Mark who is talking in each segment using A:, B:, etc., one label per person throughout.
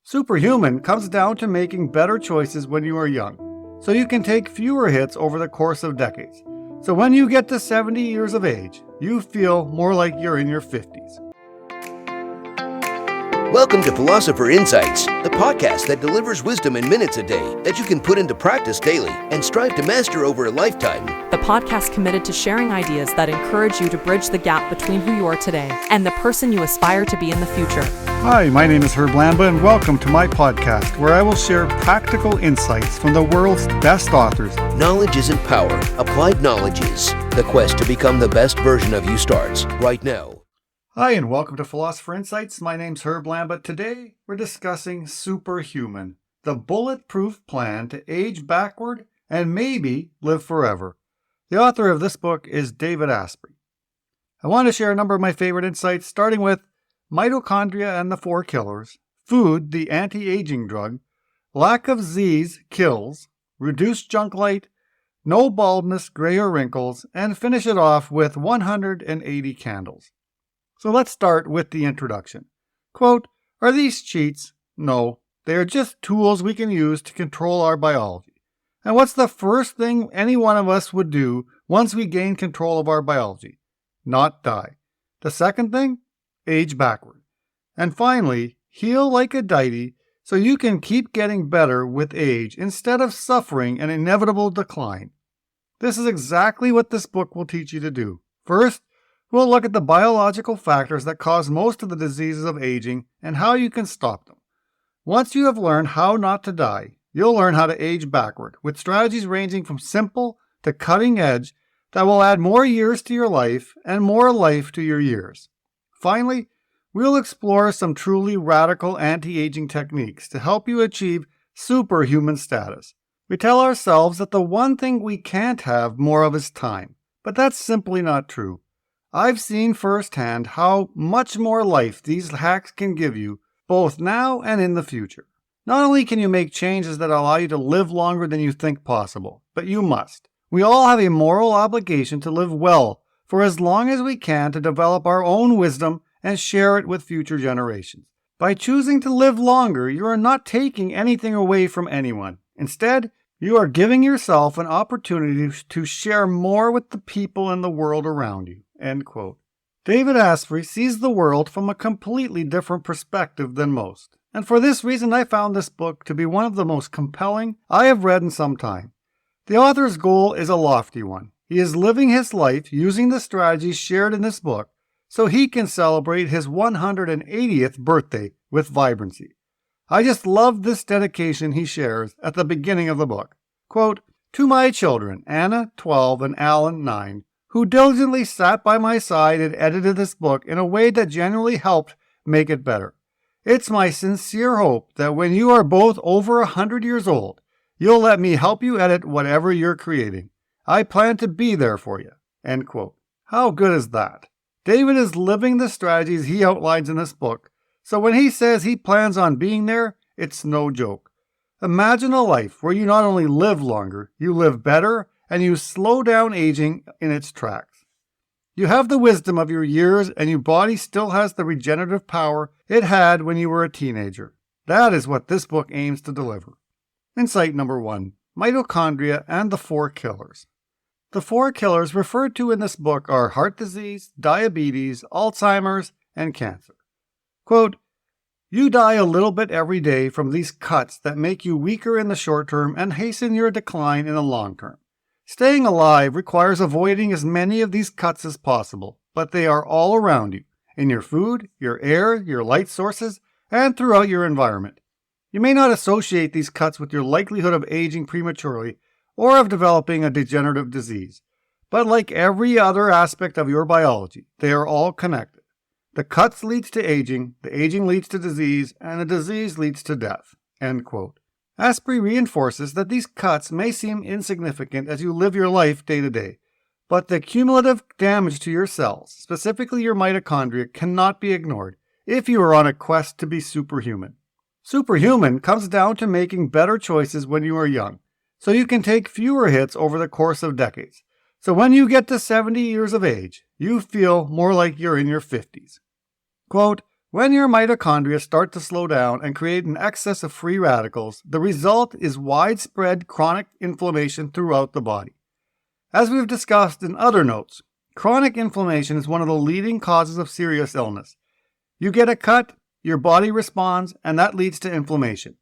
A: Superhuman comes down to making better choices when you are young, so you can take fewer hits over the course of decades. So when you get to 70 years of age, you feel more like you're in your 50s.
B: Welcome to Philosopher Insights, the podcast that delivers wisdom in minutes a day that you can put into practice daily and strive to master over a lifetime.
C: The podcast committed to sharing ideas that encourage you to bridge the gap between who you are today and the person you aspire to be in the future.
A: Hi, my name is Herb Lamba, and welcome to my podcast, where I will share practical insights from the world's best authors.
B: Knowledge isn't power. Applied knowledge is. The quest to become the best version of you starts right now.
A: Hi, and welcome to Philosopher Insights. My name's Herb Lamba. Today, we're discussing Superhuman, the bulletproof plan to age backward and maybe live forever. The author of this book is David Asprey. I want to share a number of my favorite insights, starting with mitochondria and the 4 killers, food, the anti-aging drug, lack of Z's kills, reduced junk light, no baldness, gray or wrinkles, and finish it off with 180 candles. So let's start with the introduction. Quote, "Are these cheats? No, they are just tools we can use to control our biology. And what's the first thing any one of us would do once we gain control of our biology? Not die. The second thing? Age backward. And finally, heal like a deity so you can keep getting better with age instead of suffering an inevitable decline. This is exactly what this book will teach you to do. First, we'll look at the biological factors that cause most of the diseases of aging and how you can stop them. Once you have learned how not to die, you'll learn how to age backward, with strategies ranging from simple to cutting edge that will add more years to your life and more life to your years. Finally, we'll explore some truly radical anti-aging techniques to help you achieve superhuman status. We tell ourselves that the one thing we can't have more of is time, but that's simply not true. I've seen firsthand how much more life these hacks can give you, both now and in the future. Not only can you make changes that allow you to live longer than you think possible, but you must. We all have a moral obligation to live well for as long as we can to develop our own wisdom and share it with future generations. By choosing to live longer, you are not taking anything away from anyone. Instead, you are giving yourself an opportunity to share more with the people in the world around you. End quote. David Asprey sees the world from a completely different perspective than most. And for this reason, I found this book to be one of the most compelling I have read in some time. The author's goal is a lofty one. He is living his life using the strategies shared in this book so he can celebrate his 180th birthday with vibrancy. I just love this dedication he shares at the beginning of the book. Quote, "To my children, Anna, 12, and Alan, 9, who diligently sat by my side and edited this book in a way that genuinely helped make it better. It's my sincere hope that when you are both over 100 years old, you'll let me help you edit whatever you're creating. I plan to be there for you." End quote. How good is that? David is living the strategies he outlines in this book, so when he says he plans on being there, it's no joke. Imagine a life where you not only live longer, you live better, and you slow down aging in its tracks. You have the wisdom of your years, and your body still has the regenerative power it had when you were a teenager. That is what this book aims to deliver. Insight number 1, mitochondria and the 4 killers. The 4 killers referred to in this book are heart disease, diabetes, Alzheimer's, and cancer. Quote, "You die a little bit every day from these cuts that make you weaker in the short term and hasten your decline in the long term. Staying alive requires avoiding as many of these cuts as possible, but they are all around you, in your food, your air, your light sources, and throughout your environment. You may not associate these cuts with your likelihood of aging prematurely or of developing a degenerative disease, but like every other aspect of your biology, they are all connected. The cuts leads to aging, the aging leads to disease, and the disease leads to death." End quote. Asprey reinforces that these cuts may seem insignificant as you live your life day to day, but the cumulative damage to your cells, specifically your mitochondria, cannot be ignored if you are on a quest to be superhuman. Superhuman comes down to making better choices when you are young, so you can take fewer hits over the course of decades. So when you get to 70 years of age, you feel more like you're in your 50s. Quote, When your mitochondria start to slow down and create an excess of free radicals, the result is widespread chronic inflammation throughout the body. As we've discussed in other notes, chronic inflammation is one of the leading causes of serious illness. You get a cut, your body responds, and that leads to inflammation.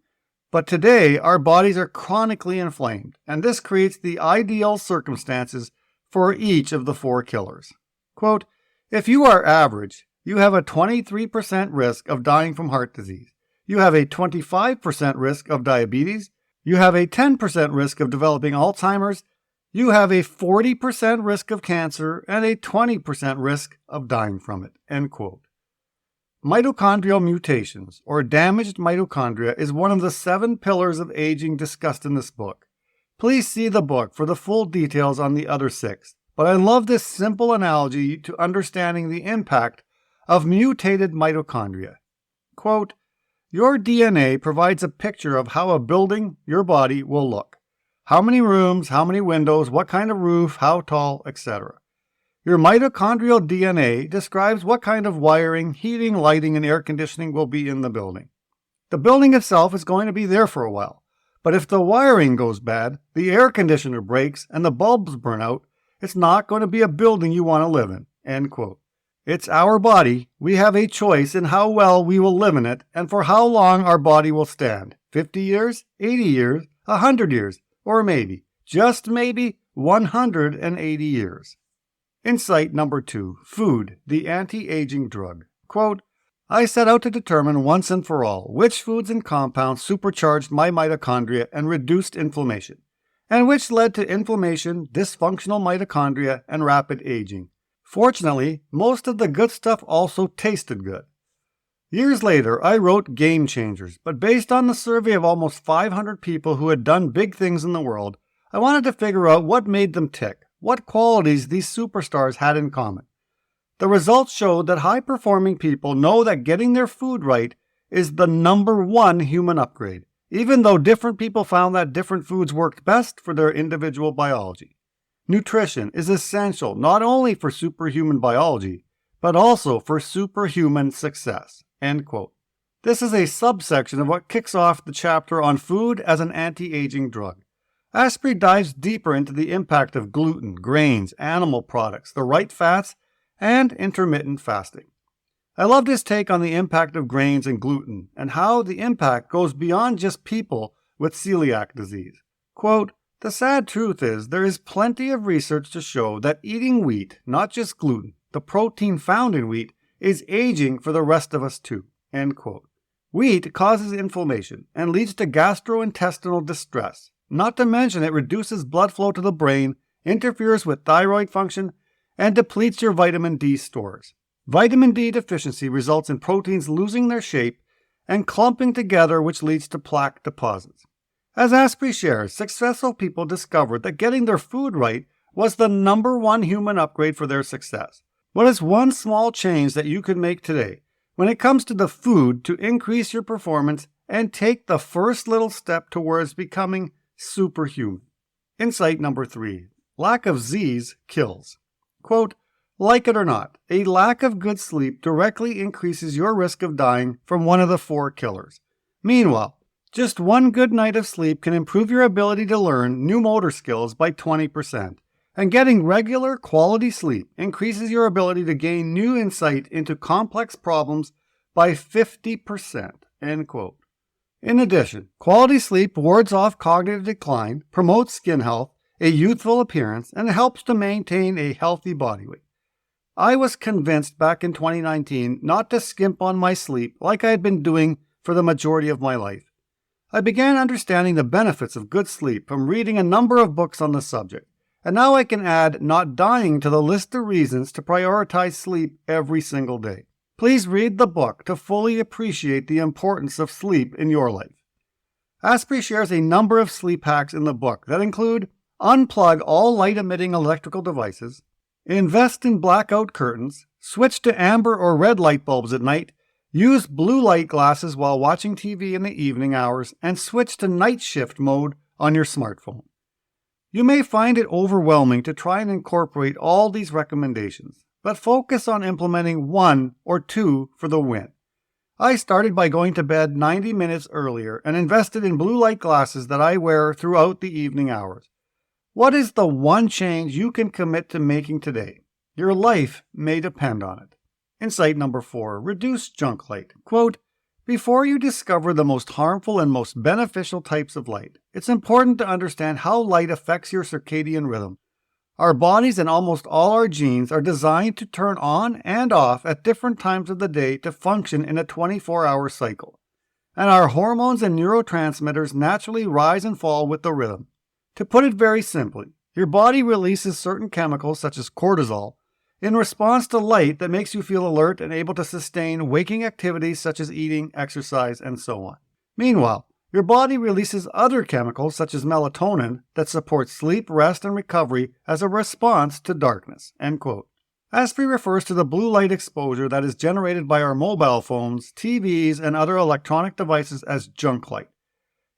A: But today, our bodies are chronically inflamed, and this creates the ideal circumstances for each of the four killers. Quote, if you are average, you have a 23% risk of dying from heart disease. You have a 25% risk of diabetes. You have a 10% risk of developing Alzheimer's. You have a 40% risk of cancer and a 20% risk of dying from it. End quote. Mitochondrial mutations, or damaged mitochondria, is one of the 7 pillars of aging discussed in this book. Please see the book for the full details on the other 6, but I love this simple analogy to understanding the impact of mutated mitochondria. Quote, your DNA provides a picture of how a building, your body, will look. How many rooms, how many windows, what kind of roof, how tall, etc. Your mitochondrial DNA describes what kind of wiring, heating, lighting, and air conditioning will be in the building. The building itself is going to be there for a while, but if the wiring goes bad, the air conditioner breaks, and the bulbs burn out, it's not going to be a building you want to live in. End quote. It's our body. We have a choice in how well we will live in it and for how long our body will stand. 50 years, 80 years, 100 years, or maybe, just maybe, 180 years. Insight number 2, food, the anti-aging drug. Quote, I set out to determine once and for all which foods and compounds supercharged my mitochondria and reduced inflammation, and which led to inflammation, dysfunctional mitochondria, and rapid aging. Fortunately, most of the good stuff also tasted good. Years later, I wrote Game Changers, but based on the survey of almost 500 people who had done big things in the world, I wanted to figure out what made them tick, what qualities these superstars had in common. The results showed that high-performing people know that getting their food right is the number 1 human upgrade, even though different people found that different foods worked best for their individual biology. Nutrition is essential not only for superhuman biology, but also for superhuman success. End quote. This is a subsection of what kicks off the chapter on food as an anti-aging drug. Asprey dives deeper into the impact of gluten, grains, animal products, the right fats, and intermittent fasting. I love his take on the impact of grains and gluten and how the impact goes beyond just people with celiac disease. Quote, the sad truth is there is plenty of research to show that eating wheat, not just gluten, the protein found in wheat, is aging for the rest of us too. End quote. Wheat causes inflammation and leads to gastrointestinal distress. Not to mention it reduces blood flow to the brain, interferes with thyroid function, and depletes your vitamin D stores. Vitamin D deficiency results in proteins losing their shape and clumping together, which leads to plaque deposits. As Asprey shares, successful people discovered that getting their food right was the number 1 human upgrade for their success. What is one small change that you could make today when it comes to the food to increase your performance and take the first little step towards becoming superhuman? Insight number 3, lack of Z's kills. Quote, like it or not, a lack of good sleep directly increases your risk of dying from one of the 4 killers. Meanwhile, just one good night of sleep can improve your ability to learn new motor skills by 20%. And getting regular quality sleep increases your ability to gain new insight into complex problems by 50%. End quote. In addition, quality sleep wards off cognitive decline, promotes skin health, a youthful appearance, and helps to maintain a healthy body weight. I was convinced back in 2019 not to skimp on my sleep like I had been doing for the majority of my life. I began understanding the benefits of good sleep from reading a number of books on the subject, and now I can add not dying to the list of reasons to prioritize sleep every single day. Please read the book to fully appreciate the importance of sleep in your life. Asprey shares a number of sleep hacks in the book that include unplug all light-emitting electrical devices, invest in blackout curtains, switch to amber or red light bulbs at night, use blue light glasses while watching TV in the evening hours, and switch to night shift mode on your smartphone. You may find it overwhelming to try and incorporate all these recommendations, but focus on implementing 1 or 2 for the win. I started by going to bed 90 minutes earlier and invested in blue light glasses that I wear throughout the evening hours. What is the one change you can commit to making today? Your life may depend on it. Insight number 4, reduce junk light. Quote, before you discover the most harmful and most beneficial types of light, it's important to understand how light affects your circadian rhythm. Our bodies and almost all our genes are designed to turn on and off at different times of the day to function in a 24-hour cycle. And our hormones and neurotransmitters naturally rise and fall with the rhythm. To put it very simply, your body releases certain chemicals such as cortisol in response to light that makes you feel alert and able to sustain waking activities such as eating, exercise, and so on. Meanwhile, your body releases other chemicals such as melatonin that support sleep, rest, and recovery as a response to darkness. End quote. Asprey refers to the blue light exposure that is generated by our mobile phones, TVs, and other electronic devices as junk light.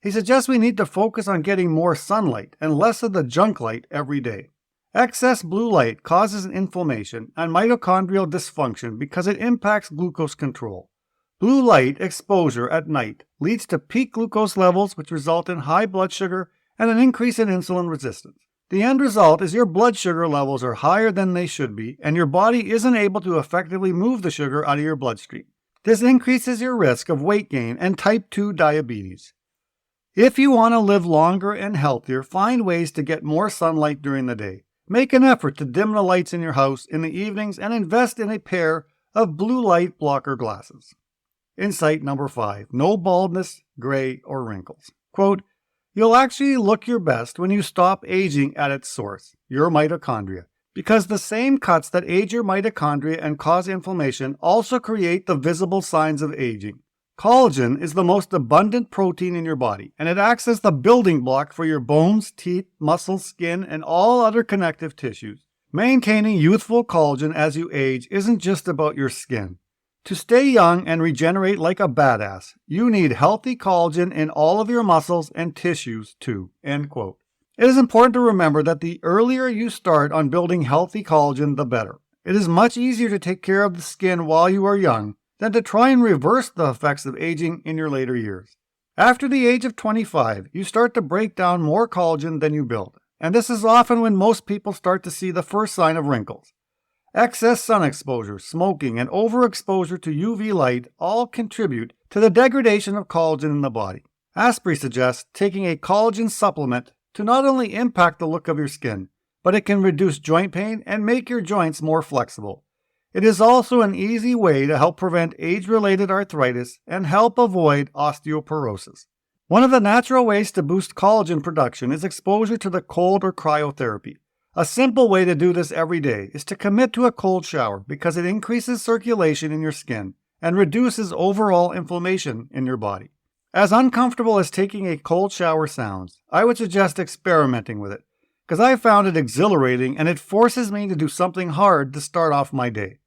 A: He suggests we need to focus on getting more sunlight and less of the junk light every day. Excess blue light causes inflammation and mitochondrial dysfunction because it impacts glucose control. Blue light exposure at night leads to peak glucose levels, which result in high blood sugar and an increase in insulin resistance. The end result is your blood sugar levels are higher than they should be, and your body isn't able to effectively move the sugar out of your bloodstream. This increases your risk of weight gain and type 2 diabetes. If you want to live longer and healthier, find ways to get more sunlight during the day. Make an effort to dim the lights in your house in the evenings and invest in a pair of blue light blocker glasses. Insight number 5, no baldness, gray, or wrinkles. Quote, you'll actually look your best when you stop aging at its source, your mitochondria, because the same cuts that age your mitochondria and cause inflammation also create the visible signs of aging. Collagen is the most abundant protein in your body, and it acts as the building block for your bones, teeth, muscles, skin, and all other connective tissues. Maintaining youthful collagen as you age isn't just about your skin. To stay young and regenerate like a badass, you need healthy collagen in all of your muscles and tissues too. End quote. It is important to remember that the earlier you start on building healthy collagen, the better. It is much easier to take care of the skin while you are young than to try and reverse the effects of aging in your later years. After the age of 25, you start to break down more collagen than you build, and this is often when most people start to see the first sign of wrinkles. Excess sun exposure, smoking, and overexposure to UV light all contribute to the degradation of collagen in the body. Asprey suggests taking a collagen supplement to not only impact the look of your skin, but it can reduce joint pain and make your joints more flexible. It is also an easy way to help prevent age-related arthritis and help avoid osteoporosis. One of the natural ways to boost collagen production is exposure to the cold or cryotherapy. A simple way to do this every day is to commit to a cold shower because it increases circulation in your skin and reduces overall inflammation in your body. As uncomfortable as taking a cold shower sounds, I would suggest experimenting with it because I found it exhilarating and it forces me to do something hard to start off my day.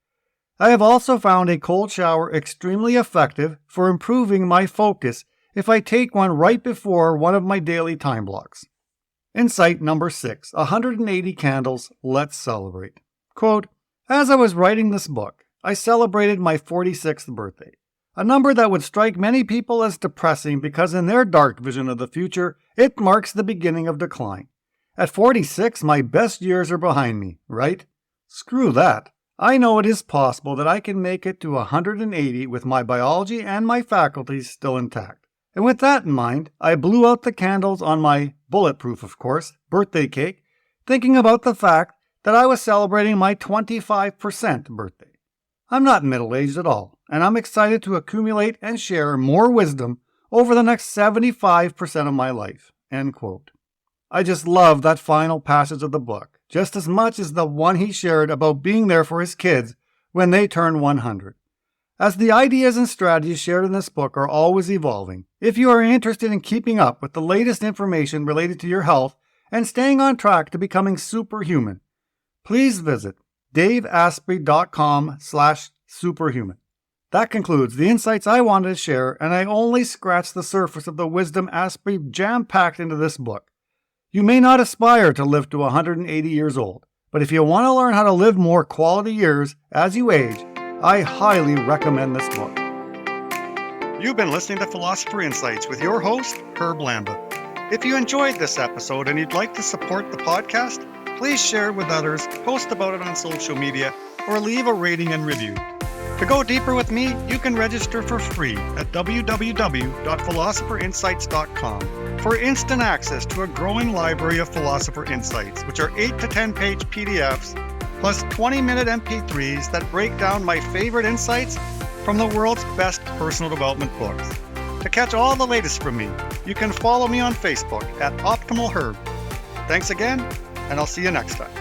A: I have also found a cold shower extremely effective for improving my focus if I take one right before one of my daily time blocks. Insight number 6, 180 candles, let's celebrate. Quote, as I was writing this book, I celebrated my 46th birthday, a number that would strike many people as depressing because in their dark vision of the future, it marks the beginning of decline. At 46, my best years are behind me, right? Screw that. I know it is possible that I can make it to 180 with my biology and my faculties still intact. And with that in mind, I blew out the candles on my bulletproof, of course, birthday cake, thinking about the fact that I was celebrating my 25% birthday. I'm not middle-aged at all, and I'm excited to accumulate and share more wisdom over the next 75% of my life. End quote. I just love that final passage of the book, just as much as the one he shared about being there for his kids when they turn 100. As the ideas and strategies shared in this book are always evolving, if you are interested in keeping up with the latest information related to your health and staying on track to becoming superhuman, please visit daveasprey.com/superhuman. That concludes the insights I wanted to share, and I only scratched the surface of the wisdom Asprey jam-packed into this book. You may not aspire to live to 180 years old, but if you want to learn how to live more quality years as you age, I highly recommend this book. You've been listening to Philosopher Insights with your host, Herb Lambert. If you enjoyed this episode and you'd like to support the podcast, please share it with others, post about it on social media, or leave a rating and review. To go deeper with me, you can register for free at www.philosopherinsights.com for instant access to a growing library of Philosopher Insights, which are 8 to 10 page PDFs plus 20-minute MP3s that break down my favorite insights from the world's best personal development books. To catch all the latest from me, you can follow me on Facebook at Optimal Herb. Thanks again, and I'll see you next time.